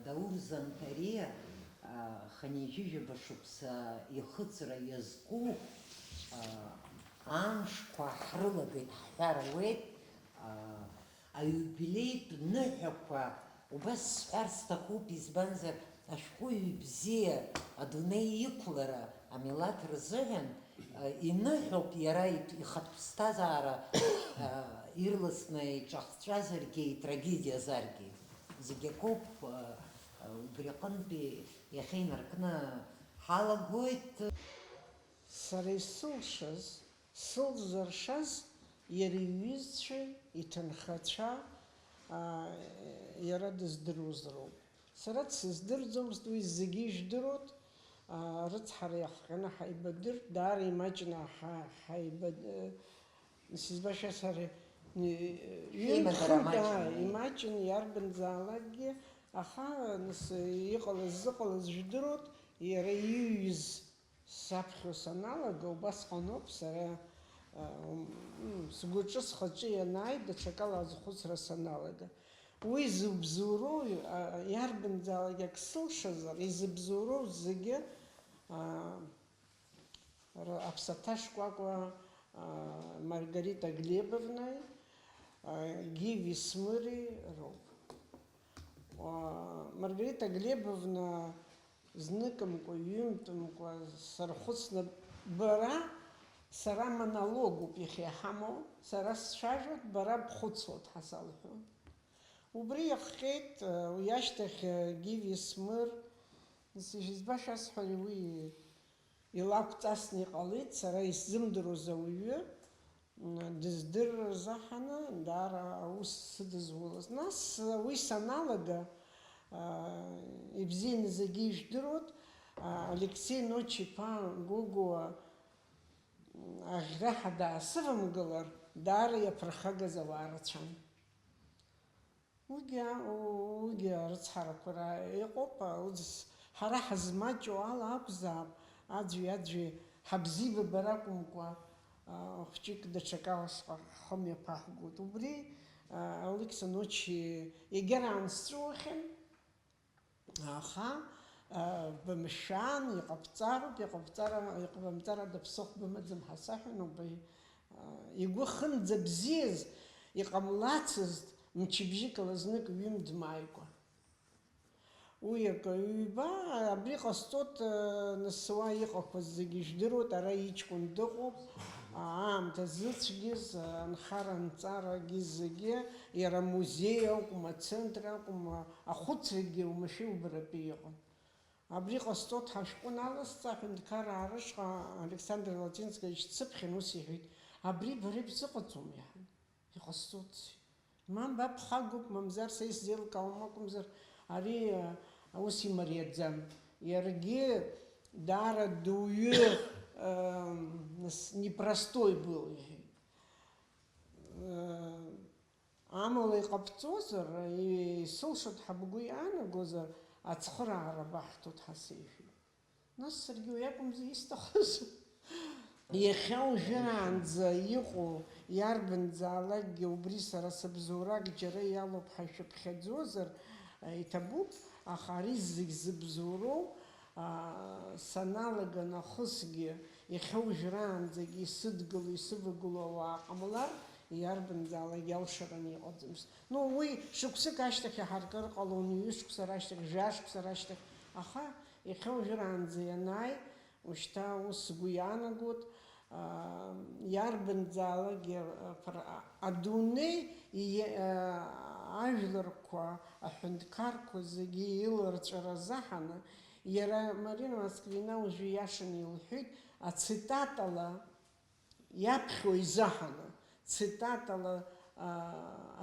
Даур Занкариа ханижьыжьыба шықәса ихыҵра иазку амшқәа ҳрылагеит ҳҳәар ауеит, аиубилеитә ныҳәақәа убас сҳәар сҭахуп, избанзар ашәҟәыҩҩы бзиа адунеи иқәлара амилаҭ рзыҳәан иныҳәоуп иара ихатә ԥсҭазаара ирласны иҿахҵәазаргьы, итрагедиазаргьы. Зегьы акоуп, убри аҟынтәи иахьеинаркны ҳалагоит. Сара исылшаз, сылзаршаз иара иҩызцәа, иҭынхацәа иара дыздыруаз роуп. Сара дсыздырӡомызт, уи зегьы иждыруат, рыцҳара иахҟьаны ҳаибадырт, даара имаҷны сизбашьа сара имаҷын иарбанзаалакгьы, аха иҟалаз зыҟалаз жәдыруат, иара иҩыз саԥхьо саналага, убасҟан ауп сара сгәаҿы схаҿы ианааи даҽакала азхәыцра саналага. Уи зыбзоуроу иарбанзаалак ак сылшазар, изыбзоуроу зегьы аԥсаҭа шкәакәа Маргарита Глебовнаи, Гиви Смыри роуп. Маргарита Глебовна зныкымкәа, ҩынтәымкәа сархәыцны, бара сара монологуп иахьиҳамоу, сара сцәажәоит, бара бхәыцуеит ҳәа салҳәон. Убри иахҟьеит, уи ашьҭахь Гиви Смыр, избаша асҳәара уи илакәҵасны иҟалеит, сара исзымдыруаз ауаҩы дыздыррыз аҳаны даара аус сыдызулаз. Нас уи саналага, ибзианы зегьы ижәдыруат, Алексей Ночи-иԥа Гәыгәа аӷьраҳа даасывамгылар, даара иаԥырхагаз ауаа рацәан. Уигьы арыцҳарақәа иҟоуп, ҳара ҳазмаҷу ала акәзаап, аӡәи ҳабзибабара акәымкәа, хәҷык даҽакала ҳхы мҩаԥаҳгоит. Убри Алекса Ночи егьараан сҵәуахьан, аха бымшәан, иҟабҵароуп, иҟабымҵарада ԥсыхәа бымаӡам ҳәа саҳәон, убри игәы хынӡа бзиаз, иҟамлацызт мчыбжьыкала знык ҩымҭ дмааикәа. Уи ҩба, абри ҟасҵоит, насуа иҟақәаз зегьы иждыруат, ара иҷкәын дыҟоуп, аамҭа зыцәгьыз, анхара-анҵарагьы зегьы, иара музеи акәым, ацентр акәым, ахәыцрагьы умашәилбаратәы иҟан. Абри ҟасҵоит ҳашәҟәы наласҵа, аҳәынҭқар аарышҟа Александр Латинскович дсыԥхьан, ус иҳәеит, абри бара ибзыҟаҵом иаҳан, иҟасҵоит. Мам бабхагоуп, мамзар са исзеилкаауам акәымзар, ари аус имариаӡам. Иаргьы даара дуаҩы непростой был. Амала иҟабҵозар, исылшоит ҳәа бгәы иаанагозар, ацхыраара баҳҭоит ҳәа сеиҳәеит. Нас саргьы уи акәымзи исҭахыз. Иахьа ужәраанӡа иҟоу иарбанзаалакгьы убри сара сыбзоурак џьара иалоуп ҳәа шәыԥхьаӡозар иҭабуп, аха ари зегь зыбзоуроу саналага нахысгьы иахьа ужәраанӡагьы исыдгыло, исывагыло ауаа ҟамлар, иарбанзаалак иалшараны иҟаӡамызт. Уи шықәсык ашьҭахь иаҳаркыр ҟалон, ҩышықәса рашьҭахь, жәашықәса рашьҭахь, аха иахьа ужәраанӡа ианааи, ушьҭа ус сгәы иаанагоит, иарбанзаалакгьы адунеи ажәларқәа, аҳәынҭқарқәа зегьы илырҵәара заҳаны, иара Марина Москвина уажәы иашаны илҳәеит, ацитатала иаԥхьо изаҳаны, цитатала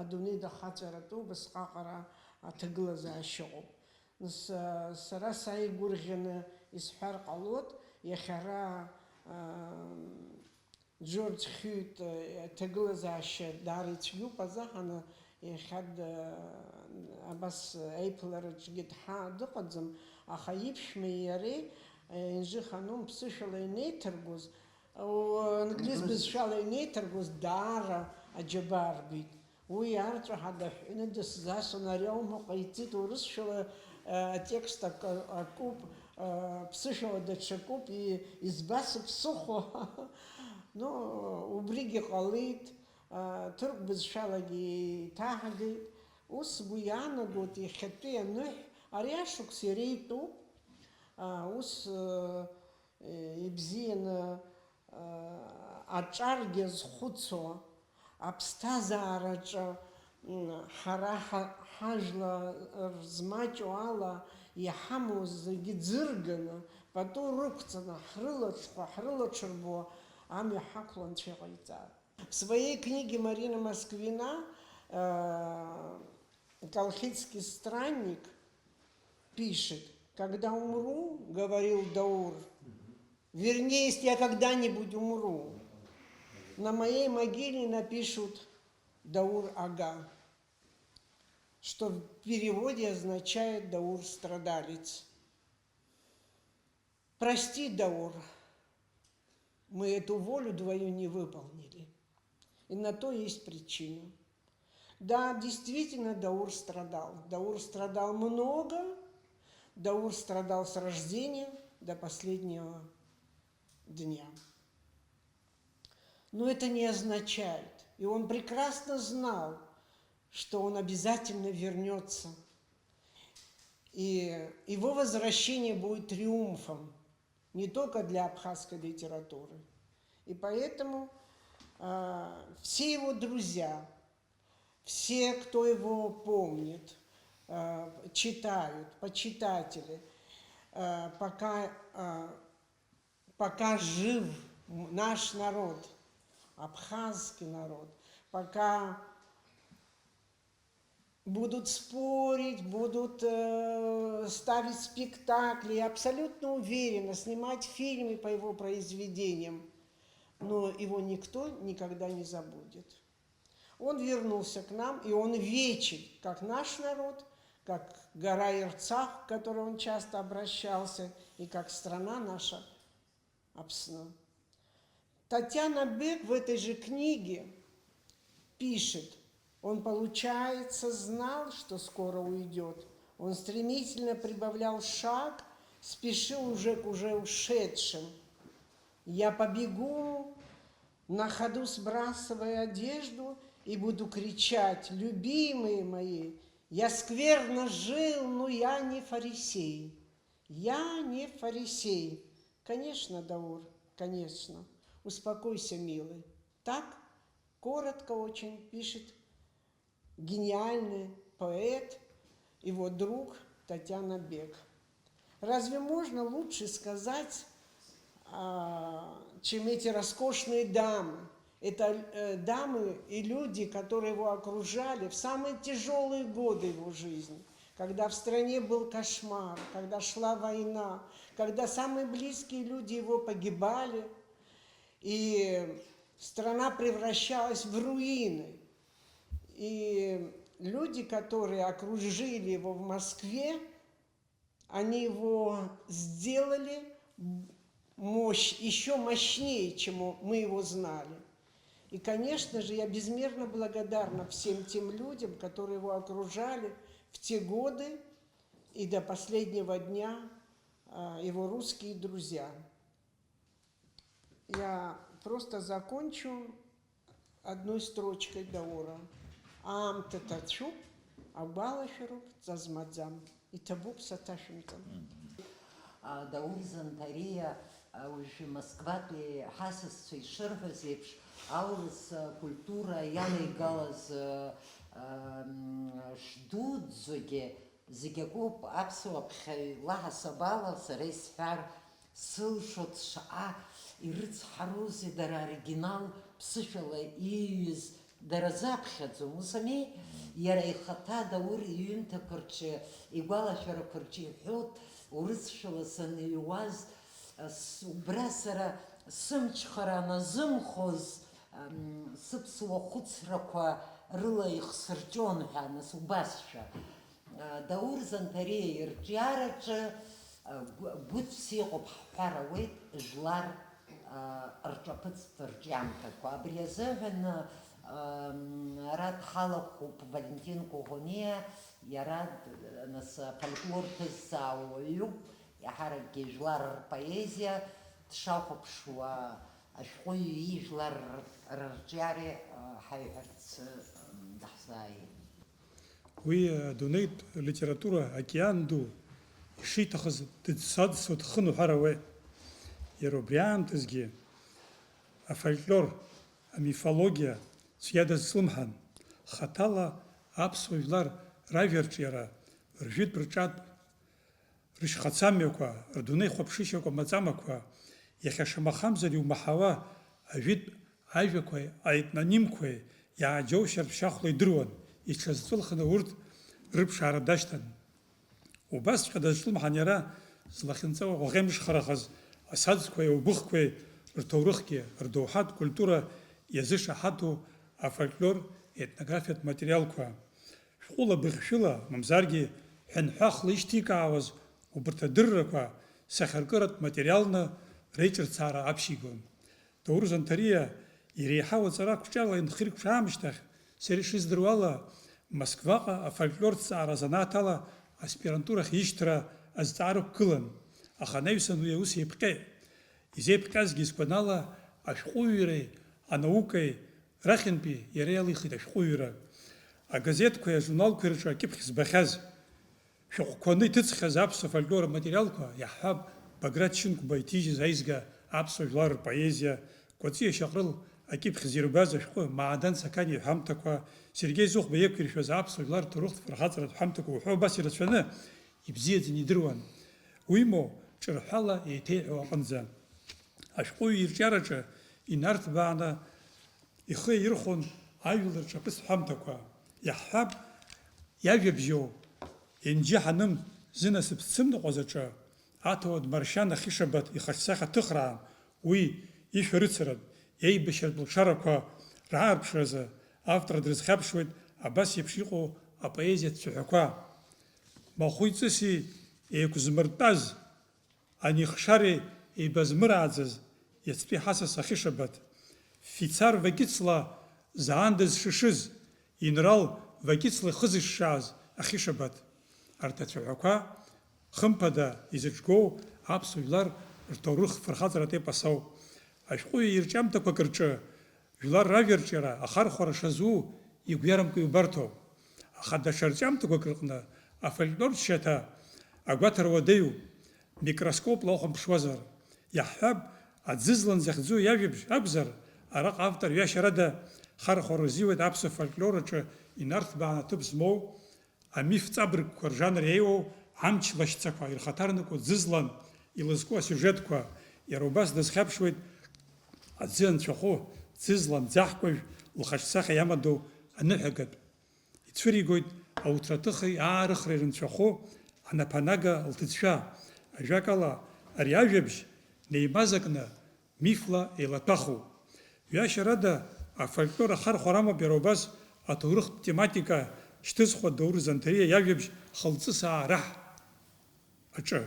адунеи дахаҵәаратәу убасҟаҟара аҭагылазаашьа ыҟоуп. Сара сааигәырӷьаны исҳәар ҟалоит, иахьара Џьорџ Хьют аҭагылазаашьа даара ицәгьоуп азаҳаны, иахьа абас аиԥылараҿгьы дыҟаӡам, аха иԥшәмеи иареи Инжи Ханум ԥсышәала инеиҭаргоз, англиз бызшәала инеиҭаргоз даара аџьабаа рбеит. Уи арҵәаҳа даҳәаны дысзасуан, ари аума ҟаиҵеит, урысшәала атекст акуп, ԥсышәала даҽакуп, избасо ԥсыхәа. Ну, убригьы ҟалеит, ҭырқә бызшәалагьы иҭаҳагеит. Ус сгәы иаанагоит иахьатәи аныҳә, ари ашықәс иреиҳәоуп, ус ибзианы аҿаргьы зхәыцо, аԥсҭазаараҿы ҳара ҳажәлар змаҷу ала иҳамоу зегьы ӡырганы, пату рықәҵаны, ҳрылаҽырбо амҩа ҳақәло Анцәа иҟаиҵар. В своей книге Марина Москвина «Колхидский странник» пишет: «Когда умру, — говорил Даур, — вернее, если я когда-нибудь умру, на моей могиле напишут Даур Ага», что в переводе означает «Даур страдалец». Прости, Даур, мы эту волю твою не выполнили. И на то есть причина. Да, действительно, Даур страдал. Даур страдал много. Даур страдал с рождения до последнего дня. Но это не означает, и он прекрасно знал, что он обязательно вернется. И его возвращение будет триумфом не только для абхазской литературы. И поэтому все его друзья, все, кто его помнит, читают, почитатели, пока жив наш народ, абхазский народ, пока будут спорить, будут ставить спектакли, я абсолютно уверена, снимать фильмы по его произведениям, но его никто никогда не забудет. Он вернулся к нам, и он вечен, как наш народ, как гора Ирцах, к которой он часто обращался, и как страна наша Апсна. Татьяна Бек в этой же книге пишет: он, получается, знал, что скоро уйдет. Он стремительно прибавлял шаг, спешил уже к уже ушедшим. Я побегу, на ходу сбрасывая одежду, и буду кричать: любимые мои, я скверно жил, но я не фарисей. Я не фарисей. Конечно, Даур, конечно. Успокойся, милый. Так, коротко очень пишет гениальный поэт, его друг Татьяна Бек. Разве можно лучше сказать, чем эти роскошные дамы? Это дамы и люди, которые его окружали в самые тяжелые годы его жизни, когда в стране был кошмар, когда шла война, когда самые близкие люди его погибали, и страна превращалась в руины. И люди, которые окружили его в Москве, они его сделали еще мощнее, чем мы его знали. И, конечно же, я безмерно благодарна всем тем людям, которые его окружали в те годы и до последнего дня, его русские друзья. Я просто закончу одной строчкой Даура. Ам татачу, абалашеру зазмадзам. И табук саташимтам. Даур Зантария, уже Москватәи ҳасасцәа ишырҳәаз еиԥш, аурыс культура иалеигалаз шдуӡӡогьы зегь акоуп. аԥсуа ԥхьаҩ лаҳасабала сара исҳәар сылшо ҵшаа ирыцҳароузеи дара оригинал ԥсышәала ииҩыз дара заԥхьаӡом, ус ами? Иара ихаҭа Даур иҩымҭақәа рҿы, игәалашәарақәа рҿы иҳәоит, урысшәала саныҩуаз, убра сара сымчхара аназымхоз сыԥсуа хәыцрақәа рыла ихсырҷон ҳәа, нас убасшәа. Даур Зантариа ирҿиараҿы гәыцәс иҟоуп ҳҳәар ауеит, жәлар рҿаԥыцтә рҿиамҭақәа. Абри азыҳәан Арат халахуп Валентин Кугуния, Ярад нас фольклор тыззауҩуп, иаҳаракгьы ижәлар рпоезиа дшахәаԥшуа ашәҟәыҩҩы ижәлар рырҿиара ҳаиҳәарц даҳзааит. Уи адунеитә литература океан ду ишиҭахыз дыӡсо дхын уҳәар ауеит. Иара убри аамҭазгьы афольклор, амифологиа цәгьа дазслымҳан, хаҭала аԥсуа жәлар ражәарҿиара, ржәытә рҿатә, рышьхацамҩақәа, рдунеи хәаԥшышьақәа маҵамақәа, иахьа шамахамзар иумаҳауа ажәытә ажәақәеи аетнонимқәеи иааџьоушьартә шьахәла идыруан, иҽазҵәылханы урҭ рыԥшаара дашьҭан. Убасҵәҟьа дазҿлымҳан иара злахьынҵа уаӷеимшхарахаз асаӡқәеи аубыхқәеи рҭоурыхгьы, рдоуҳатә культура иазышаҳаҭу афольклор етнографиатә материалқәа. Шәҟәыла быӷьшәыла, мамзаргьы ҳәанҳәахла ишьҭикаауаз убарҭ адыррақәа сахьаркыратә материалны реиҿырцаара аԥшьигон. Ҭоурыз Анҭариа иреиҳау аҵара қәҿиала инхиркәшо аамышьҭахь, сара ишыздыруала, Москваҟа афольклортә ҭҵаара занааҭала аспирантурахь ишьҭра азҵаара ықәгылан, аха анаҩсан уи аус еиԥҟьеит. Изеиԥҟьазгьы изгәанала ашәҟәыҩҩреи, анаукеи рахьынтәи иара иалихит ашәҟәыҩҩра. Агазеҭқәеи ажурналқәеи рҿы акьыԥхь збахьаз, шәҟәқәаны иҭыҵхьаз аԥсуа фольклор аматериалқәа иаҳҳәап Баграт Шьынқәба иҭижьыз аизга аԥсуа жәлар рпоезиа, Кәаҵиа Шьаҟрыл акьыԥхь зирбаз ашәҟәы Маадан Сақаниа иҳәамҭақәа, Сергеи Зыхәба иақәиршәаз аԥсуа жәлар рҭоурыхтә фырхаҵаратә ҳәамҭақәа уҳәо убас ирацәаны ибзиаӡаны идыруан. Уимоу ҿырҳәала еиҭеиҳәо аҟынӡа. Ашәҟәыҩҩы ирҿиараҿы инарҭбааны ихы аирхон ажәлар рҿаԥыцтә ҳәамҭақәа. Иаҳҳәап, иажәабжьоу Енџьы Ҳаным зынасыԥ зцымныҟәаз аҿы аҭауад Маршьан Ахишабаҭ ихаҿсахьа ҭыхраан, уи ишәарыцаратә, еибашьратә лшарақәа раарԥшразы автор дрызхьаԥшуеит абас еиԥш иҟоу апоезиатә цәаҳәақәа. Махәи ҵыси еиқәзмыртәаз, анихшари еибазмырааӡаз иацтәи ҳасас Ахишабаҭ, фицар Вакицла заанда зшышыз, инрал Вакицла ихы зышшааз Ахишабаҭ. Арҭ ацәаҳәақәа хымԥада изыҿгоу аԥсуа жәлар рҭоурых фырхаҵаратә епос ауп. Ашәҟәыҩҩы ирҿиамҭақәак рҿы жәлар ражәарҿиара ахархәара шазу игәҩарамкәа иубарҭоуп. Аха даҽа рҿиамҭақәак рҟны афольклортә шьаҭа агәаҭара уадаҩуп. Микроскопла ухәамԥшуазар, иаҳҳәап, аӡызлан захьӡу иажәабжь акәзар, араҟа автор ҩашьарада хархәара рзиуеит аԥсуа фольклор аҿы инарҭбааны аҭыԥ змоу амиф ҵабыргқәа ржанр еиуоу амч лашьцақәа ирхаҭарнакуа ӡызлан илызку асиужетқәа. Иара убас дазхьаԥшуеит аӡы анцәахәы ӡызлан ӡаҳкәажә лхаҿсахьа иамадоу аныҳәагатә. Ицәыригоит ауҭраҭыхи аарыхреи рынцәахәы анаԥанага лҭыӡшәа. Ажәакала, ари ажәабжь неимазакны мифла еилаҭәахуп. Ҩашьарада афольклор ахархәара амоуп иара убас аҭоурыхтә тематика шьҭызхуа Ҭоурыз Анҭариа иажәабжь хылҵысаа раҳ аҿы.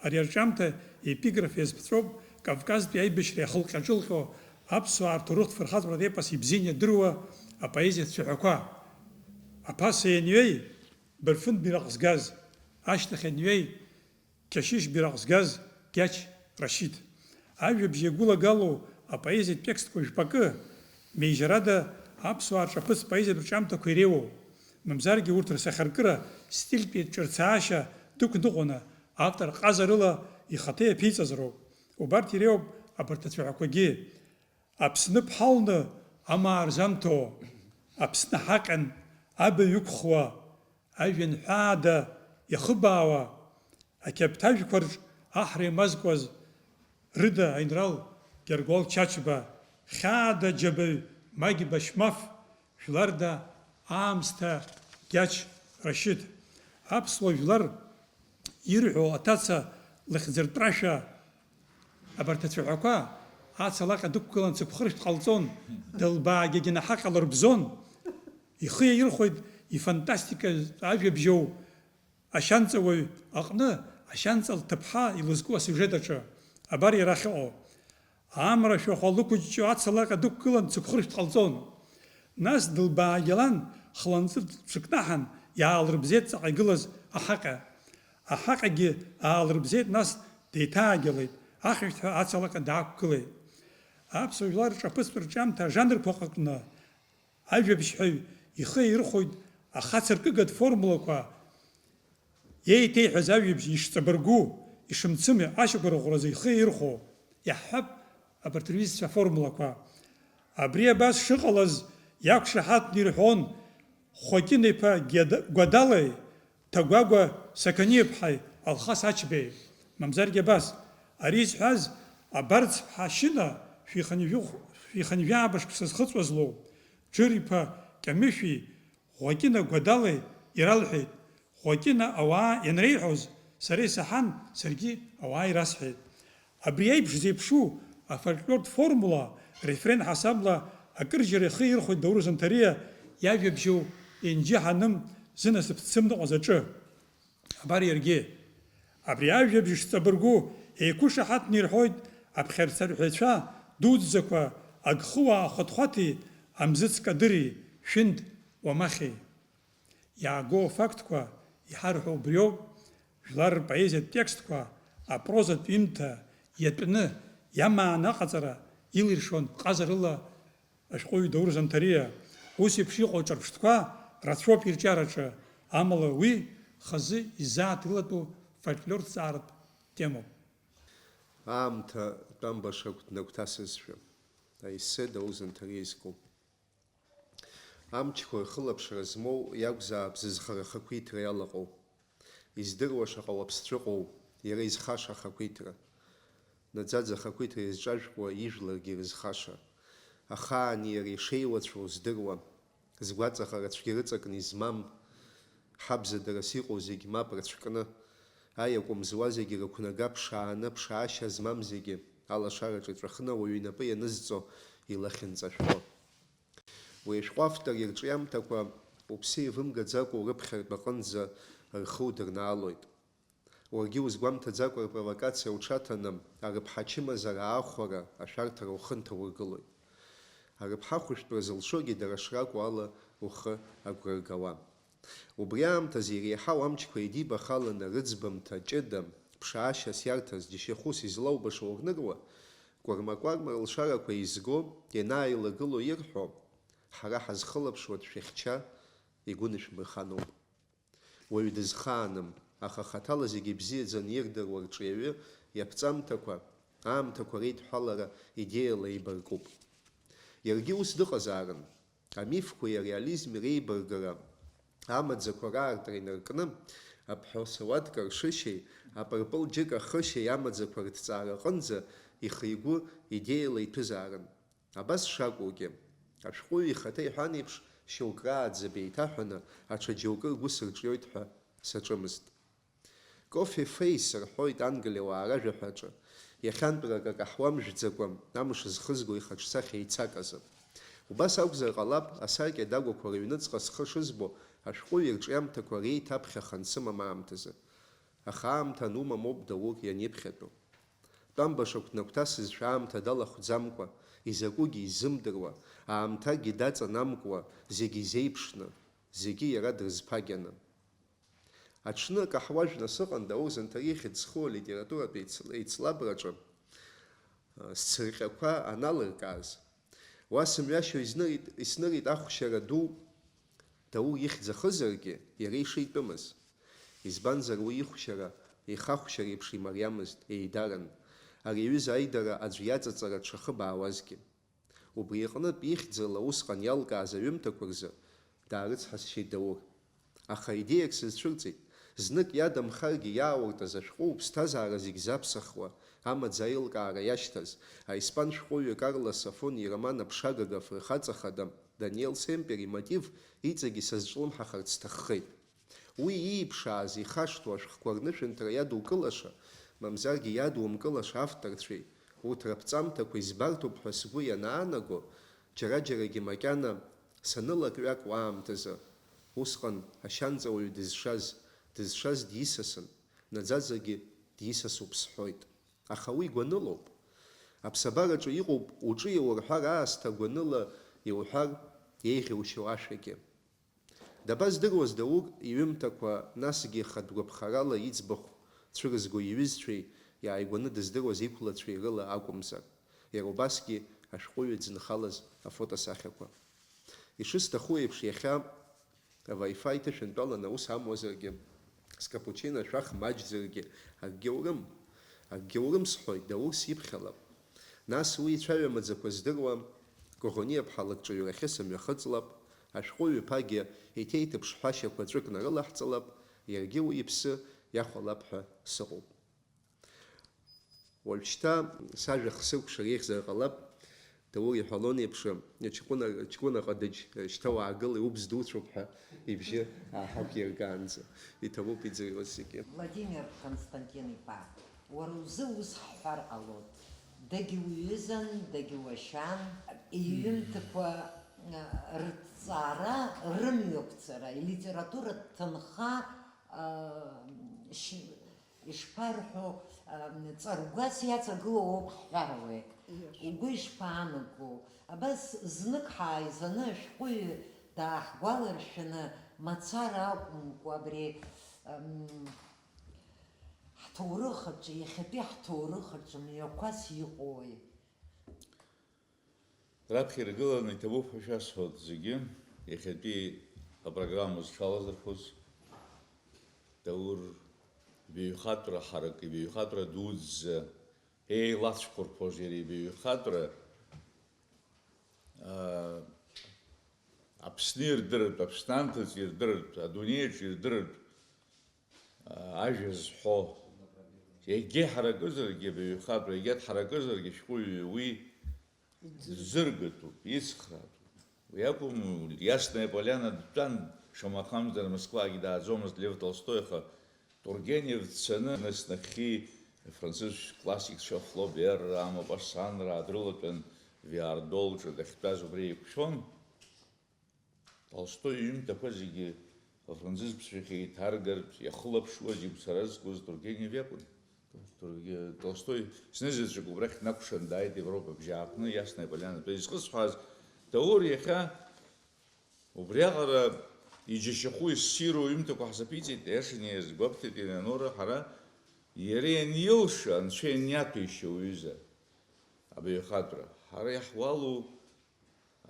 Ари арҿиамҭа епиграф иазԥҵәоуп Кавказтәи аибашьреи ахылҟьаҿылҟьо аԥсуаа рҭоурыхтә фырхаҵаратә епос ибзиан иадыруа апоезиатә цәаҳәақәа. Аԥаса ианиҩеи Бырфын бираҟ згаз, ашьҭахь ианиҩеи Кьашьышь бираҟ згаз Гьач Рашьид. Ажәабжь иагәылагалоу апоезиатә текстқәа жәпакы меижьарада аԥсуаа рҿаԥыцтә поезиатә рҿиамҭақәа иреиуоуп. Мамзаргьы урҭ рсахьаркыра стильтәи ҿырцаашьа дықәныҟәаны автор ҟазарыла ихаҭа иаԥиҵазароуп. Убарҭ иреиуоуп абарҭ ацәаҳәақәагьы. Аԥсны ԥҳалны амаа рзамҭо, Аԥсны ҳаҟьан абаҩ ықәхуа, ажәҩан ҳәаада иахыбаауа, ақьаԥҭажәқәа рҿ аҳра имазкуаз рыда аинрал Гьаргәал Чачба, хьаада џьабаҩ Магьба Шьмаф, жәларда аамсҭа Гьач Рашьид. Аԥсуа жәлар ирҳәо аҭаца лыхьӡыртәрашәа абарҭ ацәаҳәақәа ацалаҟьа дықәгылан цыԥхыршәҭ ҟалҵон, дылбаагьагьы наҳаҟьа лырбзон. Ихы иаирхәоит ифантастика ажәабжьоу ашьанҵауаҩ аҟны ашьанҵа лҭыԥҳа илызку асиужет аҿы. Абар иара ахьыҟоу. Амра шәахәа лықәыҷҷо ацалаҟьа дықәгылан цыԥхыршәҭ ҟалҵон. Нас дылбаагьалан хланҵы дшыкнаҳан, иаалрыбзеит ҵаҟа игылаз аҳаҟьа. Аҳаҟьагьы аалрыбзеит, нас деиҭаагьалеит. Ахьышәҭҳәа ацалаҟьа даақәгылеит. Аԥсуа жәлар рҿаԥыцтә рҿиамҭа ажанрқәа аҟны ажәабжьҳәаҩ ихы ирхәоит ахацыркыгатә формулақәа еиҭеиҳәаз ажәабжь ишҵабыргу, ишымцыму ашьақәырӷәӷәаразы ихы ирхәо. Иаҳҳәап абарҭ рҩызцәа формулақәа. Абри абас шыҟалаз иақәшаҳаҭны ирҳәон Хәакин-иԥа Гәадалеи, Ҭагәагәа Сақаниаԥҳаи, Алхас Ачбеи. Мамзаргьы абас, ари зҳәаз абарҵ-ԥҳа Шьына шәиханжәаабашк сызхыҵуаз лоуп. Џыр-иԥа Кьамышәи Хәакина Гәадалеи иралҳәеит. Хәакина ауаа ианреиҳәоз, сара исаҳан, саргьы ауаа ирасҳәеит. Абри аиԥш зеиԥшу афольклортә формула рефрен ҳасабла акырџьара ихы ирхәоит Даурыз Анҭариа иажәабжьу Енџьы Ҳаным зынасыԥ дсымныҟәаз аҿы. Абар иаргьы. Абри ажәабжь шҵабыргу еиқәышаҳаҭны ирҳәоит аԥхьарцарҳәаҩцәа дуӡӡақәа Агхыуаа Хәаҭхәаҭи, Амзыц Кадыри, Шәынтә Уамахьи. Иаагоу афактқәа иҳарҳәо убриоуп. Жәлар рпоезиатә текстқәа апрозатә ҩымҭа иатәны иамаан аҟаҵара илиршон ҟазарыла ашәҟәыҩҩы Даурыз Анҭариа. Ус еиԥш иҟоу ҿырԥштәқәа рацәоуп ирҿиараҿы, амала уи хазы изааҭгылатәу фольклорҭҵааратә темоуп. Аамҭа тәамбашақә днагәҭасызшәа, аесе Даурыз Анҭариа изкуп. Амчқәа рхылаԥшра змоу иакәзаап зызхара ахақәиҭра иалаҟоу. Издыруа шаҟа уаԥсҵәыҟоу, иара изхаша ахақәиҭра. Наӡаӡа ахақәиҭра изҿажәкуа ижәларгьы ирызхаша. Ахаани иареи шеиуацәоу здыруа, згәаҵаҟара цәгьа рыҵакны измам, ҳабзадарас иҟоу зегь мап рацәкны, аиакәым зуа зегьы рықәнага ԥшааны, ԥшаашьа змам зегьы, алашараҿы иҵәахны ауаҩы инапы ианызҵо илахьынҵашәо. Уи ашәҟәы автор ирҿиамҭақәа уԥсы еивымгаӡакәа урыԥхьартә аҟынӡа рхы удырнаалоит. Уаргьы узгәамҭаӡакәа рпровокациа уҽаҭаны арыԥҳа ачымазара аахәара, ашәарҭара ухы нҭаургылоит. Арыԥҳа хәышәтәра зылшогьы дара шракәу ала ухы агәра ргауа. Убри аамҭазы иреиҳау амчқәа еидибахаланы рыӡбамҭа ҷыда, ԥшаашьас иарҭаз џьашьахәыс излаубаша урныруа, кәарма-кәарма рылшарақәа изго, ианааилагыло ирҳәо, ҳара ҳазхылаԥшуа дшәыхьча, игәы нышәмырханоуп. Уаҩ дызхааным, аха хаҭала зегьы бзиаӡаны ирдыруа рҿиаҩы иаԥҵамҭақәа, аамҭақәа реидҳәалара идеиала еибаркуп. Иаргьы ус дыҟазаарын, амифқәеи ареализми реибаргара, амаӡақәа раартра инаркны, аԥҳәасауатка ршышьеи, апырпыл џьык ахышьеи амаӡақәа рҭҵаара аҟынӡа ихы-игәы идеиала иҭәызаарын. Абас шакәугьы, ашәҟәыҩҩы ихаҭа иҳәан еиԥш, шьоук рааӡа беиҭаҳәаны, аҽа џьоукы ргәы сырҿиоит ҳәа саҿымызт. Кофе фейс рҳәоит ангелиуаа ражәаҳәаҿы, иахьантәарак акаҳуа мжәӡакәа, амш зхызго ихаҿсахьа еицаказы. Убас акәзар ҟалап, асаркьа дагәақәа рыҩныҵҟа схы шызбо, ашәҟәыҩҩы ирҿиамҭақәа реиҭаԥхьахан сымам аамҭазы. Аха аамҭа анумамоуп Даур ианиԥхьатәу. Тәамбашақә днагәҭасызшәа аамҭа далахәӡамкәа, изакәыгьы изымдыруа, аамҭагьы даҵанамкуа, зегьы изеиԥшны, зегьы иара дрызԥагьаны. Аҽны акаҳуажәны сыҟан Даурыз Анҭариа ихьыӡсхыу алитературатә еицлабраҿы сцырҟьақәа аналыркааз. Уа сымҩашьо иснырит ахәшьара ду Даур ихьӡ ахызаргьы, иара ишитәымыз. Избанзар уи ихәшьара, ихахәшьара еиԥш имариамызт, еидаран. Ари аҩыза аидара аӡә иаҵаҵара дшахыбаауазгьы. Убри иҟнытә ихьӡала усҟан иалкааз аҩымҭақәа рзы даарыцҳасшьеит Даур. Аха идеиак сызцәырҵит, знык иадамхаргьы иаауртаз ашәҟәы уԥсҭазаара зегь заԥсахуа, амаӡа аилкаара иашьҭаз, аиспан шәҟәыҩҩы Карлос Сафони ироман аԥшагага фырхаҵа хада Даниел Семпер имотив иҵегьы сазҿлымҳахарц сҭаххеит. Уи ииԥшааз ихашҭуа ашәҟәқәа рнышәынҭра иадукылаша, мамзаргьы иадумкылаша авторцәеи, урҭ раԥҵамҭақәа избарҭоуп ҳәа сгәы ианаанаго, џьара-џьарагьы макьана санылак-ҩакуа аамҭазы, усҟан ашьанҵауаҩ дызшаз дисасын, наӡаӡагьы дисасуп сҳәоит. Аха уи гәанылоуп. Аԥсабараҿы иҟоуп уҿы иаурҳәар аасҭа гәаныла иуҳәар, еиӷьушьо ашәагьы. Дабаздыруаз Даур иҩымҭақәа, насгьы хатә гәаԥхарала иӡбахә цәырызго иҩызцәеи, иааигәаны дыздыруаз иқәлацәеи рыла акәымзар, иара убасгьы ашәҟәыҩҩы дзынхалаз афотосахьақәа. Ишысҭаху еиԥш, иахьа аваифаи ҭышәынтәаланы аус амуазаргьы, скапучино ашәах маҷӡаргьы, акгьы аурым сҳәоит, Даур сиԥхьалап. Нас уи ицәаҩамаӡақәа здыруа, Коӷониа-ԥҳа лыкҿаҩрахьы сымҩахыҵлап, ашәҟәыҩҩы ԥагьа иҭеиҭыԥшҳәашьақәа ҵәык нарылаҳҵалап, иаргьы уи иԥсы иахәалап ҳәа сыҟоуп. Уажәшьҭа сажәа хсыркәшар еиӷьзар ҟалап, Даур иҳәалон еиԥш, ҷкәына ҟадыџь, шьҭа уаагыл, иубз дуцәоуп ҳәа ибжьы ааҳақәиргаанӡа. Иҭабуп иӡырҩуаз зегьы. Владимир Константин-иԥа, уара узы ус ҳҳәар ҟалоит. Дагьуҩызан, дагьуашьан, иҩымҭақәа рыҭҵаара, рымҩақәҵара, илитературатә ҭынха ишԥарҳәо, ҵаргәас иаҵагылоу ауп ҳҳәарауеит. Угәы ишԥаанаго? Абас знык ҳааизаны ашәҟәыҩҩы дааҳгәаларшәаны мацара акәымкәа абри ҳҭоурыхаҿы, иахьатәи ҳҭоурыхаҿы мҩақәас иҟоуи. Раԥхьа иргыланы иҭабуп ҳәа шәасҳәоит зегьы, иахьатәи апрограмма зҽалазырхәыз, Даур ибаҩхатәра ҳарак, ибаҩхатәра дуӡӡа еилацәқәырԥоз иара ибаҩхатәра Аԥсны ирдырыртә, Аԥсны ирдырыртә, адунеиаҿ ирдырыртә ажәа зҳәо, егьа ҳаракызаргьы абаҩхатәра, егьа дҳаракызаргьы ашәҟәыҩҩы уи зыргатәуп, ицхраатәуп. Уи акәым, Ясная Поляна дтәан, шамахамзар Москвагьы дааӡомызт Лев Толстой, аха Тургенев дцаны нахьхьи французтә классикцәа Флобер, Мопассанра дрылатәан Виардолҿы дахьтәаз убри еиқәшәон. Толстой иҩымҭақәа зегьы афранцузбызшәахь еиҭаргартә иахылаԥшуаз, игәцаразкуаз Тургенев иакәын. Толстой знызаҵәык убрахь днакәшан дааит Европа бжьааԥны, Ясная Полианатәы. Изхысҳәааз, Даур иахьа убриаҟара иџьашьахәы иссиру иҩымҭақәа ҳзаԥиҵеит, аиашаны иазгәаԥхеит Елеонора, ҳара иара ианилша, анцәа ианиаҭәеишьа уҩыза абаҩхатәра, ҳара иаҳуалу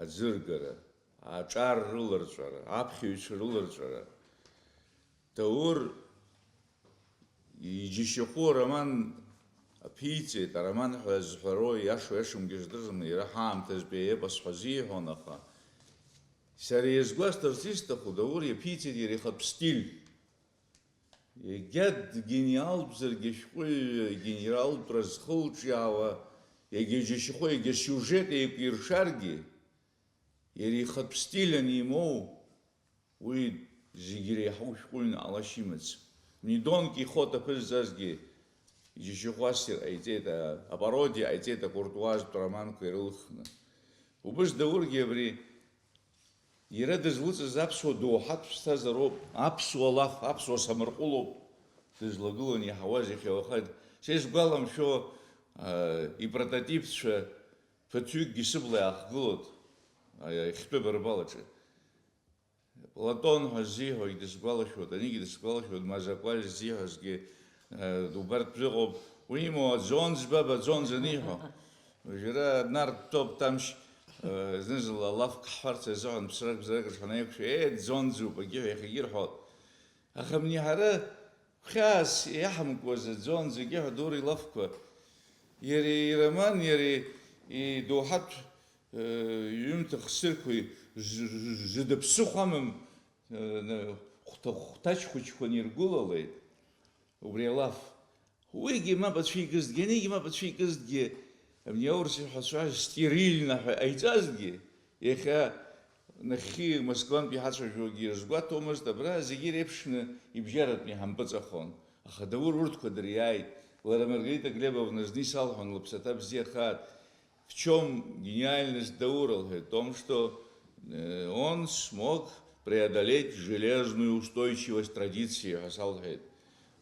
аӡыргара, аҿар рыларҵәара, аԥхьаҩцәа рыларҵәара. Даур иџьашьахәы ароман аԥиҵеит, ароман ҳәа зҳәаро иашо иашамгьы здырзны, иара ҳаамҭазтәи аепос ҳәа азиҳәон, аха сара иазгәасҭарц исҭаху, Даур иаԥиҵеит иара ихатә стиль. Егьа дгениалтәзаргьы ашәҟәыҩҩы генералтәра зхылҿиаауа, егьа иџьашьахәы, егьа сиужет еиқәиршаргьы, иара ихатә стиль анимоу, уи зегьы иреиҳау шәҟәыҩҩы ҟалашьа имаӡам. Дон Кихот аԥызҵазгьы иџьашьахәы ассир ҟаиҵеит, апародиа ҟаиҵеит акуртуазтә романқәа ирылхны. Убыс Даургьы абри иара дызлыҵыз аԥсуа доуҳатә ԥсҭазаароуп, аԥсуа лаф, аԥсуа самырҟәылоуп дызлагыланы иаҳауаз иахьауаха. Сизгәаламшәо ипрототипцәа ԥыҭҩыкгьы сыбла иаахгылоит ихьтәы бырбалаҿы. Платон ҳәа ззиҳәогь дысгәалашәоит, анигьы дысгәалашәоит, Мазакәаль ззиҳәозгьы убартә ыҟоуп. Уи имоу аӡон ӡбап, аӡон заниҳәо. Уажәра днарттәоуп тамшь знызыла алафк ҳҳәарц азыҳәан ԥсрак бзарак рҽҳанаиқәшәо, ӡонӡоуп, агьыҳәа иахьагьы ирҳәоит. Аха абни ҳара хьаас иаҳамкуаз аӡон зегьыҳәа Даур илафқәа, иара ироман, иара идоуҳатә иҩымҭа ссирқәа зыда ԥсыхәа амам хәҭаҷ хәыҷқәа ниргәылалеит, убри алаф. Уигьы мап ацәикызҭгьы, анигьы мап ацәикызҭгьы, абни аурыс иҳәацәаз стерильно ҳәа ҟаиҵазгьы, иахьа нахьхьи Москвантәи иҳацәажәогьы ирызгәаҭомызт, абра зегьы иреиԥшны ибжьаратәны иҳампыҵахон. Аха Даур урҭқәа дыриааит. Лара Маргарита Глебовна зны исалҳәон, лыԥсаҭа бзиахаат. В чем гениальность Даура? В том, что он смог преодолеть железную устойчивость традиции.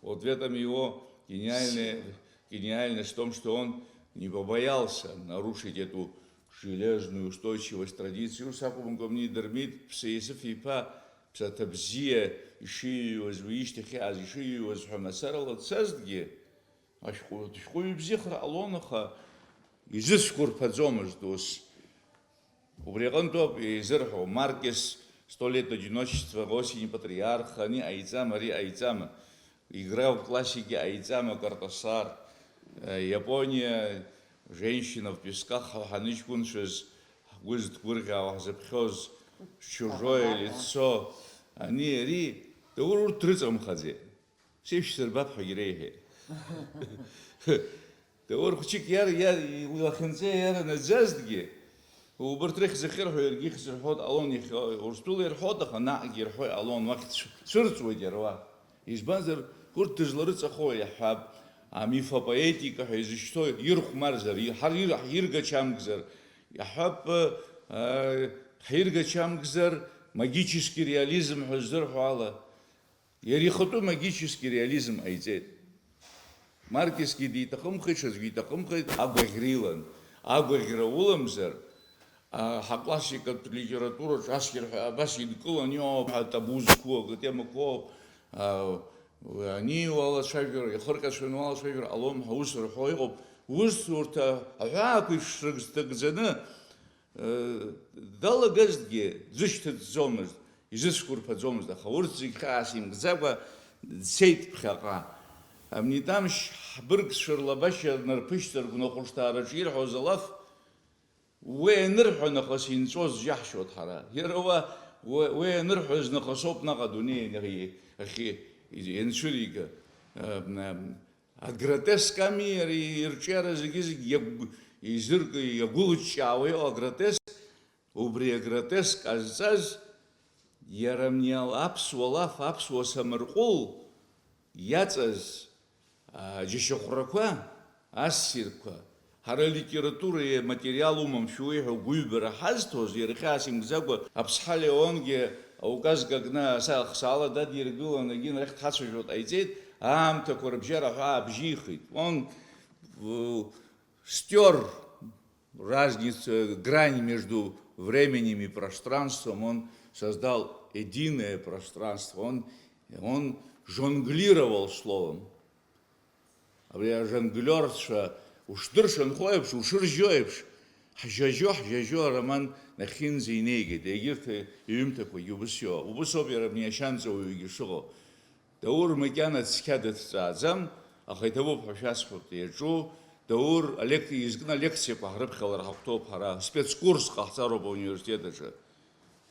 Вот в этом его гениальность в том, что он не побоялся нарушить эту железную устойчивость традиции, усакумгом не дермит, псеисов и па, псатабзия, ишиюз, виштихиаз, ишиюз, хамасарала цездги, ашхуй бзихра алонаха, изыскур подзомаждус. Убрегантоп изырху Маркес, 100 лет одиночества, осени патриарха, они Айцама, Ри Айцама. Игра в классике Айцама, Картасар. Япония, женщина в песках, Ханычкуншез, Гузд Курга, Запхоз, чужое лицо. Они Ри, да ур трыцам хазе. Все сербат хагирейхе. Да ур хучик яр лахенце яр назаздги. وبرتريخ زخير هو يرجيخ زرحود ألون يخ ورستول يرحود خناق يرحود ألون وقت شرط ويجروا يزبانزر كرت تجلرت أخوي حاب عمي فبايتيك هيزشتو يرخ مرزر يرجع شامجزر يحب يرجع شامجزر магический реализм حزر حوالا يريخطو магический реализм أيزيد ماركس كي تقوم خشز كي تقوم خد أبغيريلن أبغيرولمزر حقلاشيكا ليтература жашкер башин колонио табузку гтемко они вала шайгер хоркашен вала шайгер алом хауср хойгоп усурта аакыш ргстгзена дала газге зыштет зомыз изышкур падзомыз да хаурцик хасим гзаба сейт пхаqa амни тамш бирг шырлабаша нарпыштер гнохуштара жир хозалаф وينرحو نقصين صوز جحشو تحرا يروا وينرحو نقصوب نقدوني نغي اخي ينشريك агротесками يرچير زگيز يزرق يغولچاوي агротеск убри агротеск азаз يرمنيال апсуалаф апсуа самырқул яцаз جشخرقوا ассирқوا هر ليتراتورة материалумом شويه وجوبر حزتوز يرخاسم زعوا أبصحالي أونجي أو كاز كنا سال ده يرجو أنا جين رحت حاسو جوت أيزيد تكور بجرا بجيخيت он стер разницу грань между временем и пространством, он создал единое пространство, он жонглировал словом. А я жонглер, что وشدرشن خوابش وشرجوابش حجاجو رمان نخين زينيجي ديجرت يمتك ويبسيو وبسو بيربني شانزو ويجشغو دور مكانة سكادت تعزم أخيتبو بحشاس بتيجو دور ألكتي يزقنا لكسي بحرب خلر حقتو بحرا спецкурс قحصارو بونيورسيتة جا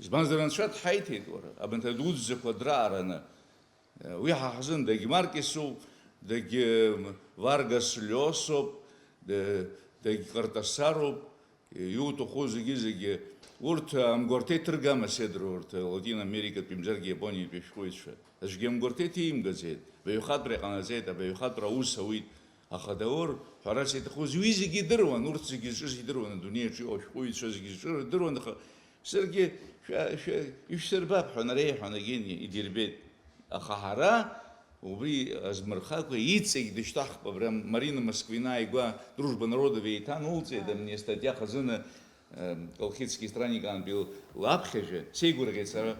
إزبانزران شاد حيتي دورا أبنت دوز كودرارنا ويها حزن دقي ماركسو دقي وارغاس لوسو de Kartasarov, Juto Hozigizigi, Gorte Trgama Sedro, Latin America, Pimzargi, Япония, Пешкоиша. Ажгем Горте Тим газет, Беюхат Бреканазета, Беюхат Раусауит, Ахадаор, Харасит Хозуизиги Дерван, Урциги Дерван, Дунечи, Ошкоиша, Дерван, Сергей Ишербаб, Ханарей, Ханагини, и Дирбет, Ахахара. وبري أزمرخاكو يتسيد دشتاخ ببرام مارينا Москвина игла дружба народов и та нулце да мне статья хазына колхидский странник он бил лапхеже сигур гецара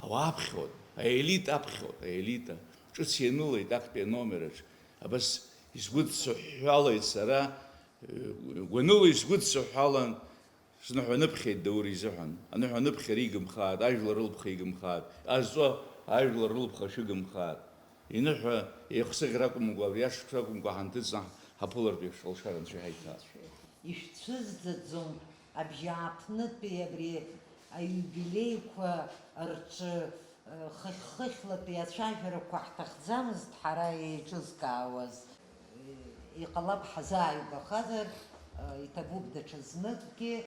лапхот элита апхот элита что сенула и так пе номераж а бас изгуд сухала ицара гвенула изгуд сухалан شنو نبخي الدوري زحن أنا نبخي ريقم خاد أجل رلب خيقم خاد أزو أجل رلب خشقم خاد إنه يخسركم ويشكركم وهندزنا هبولر بيشلشرن شهيدا. يشتزدزم أبجعتنا بيبري أيوبيليكوا أرتش خخخلة بيشايفر وقحتخزامز تحراي جزكاوز يقلب حزاي بخضر يتبوب دچزنتكي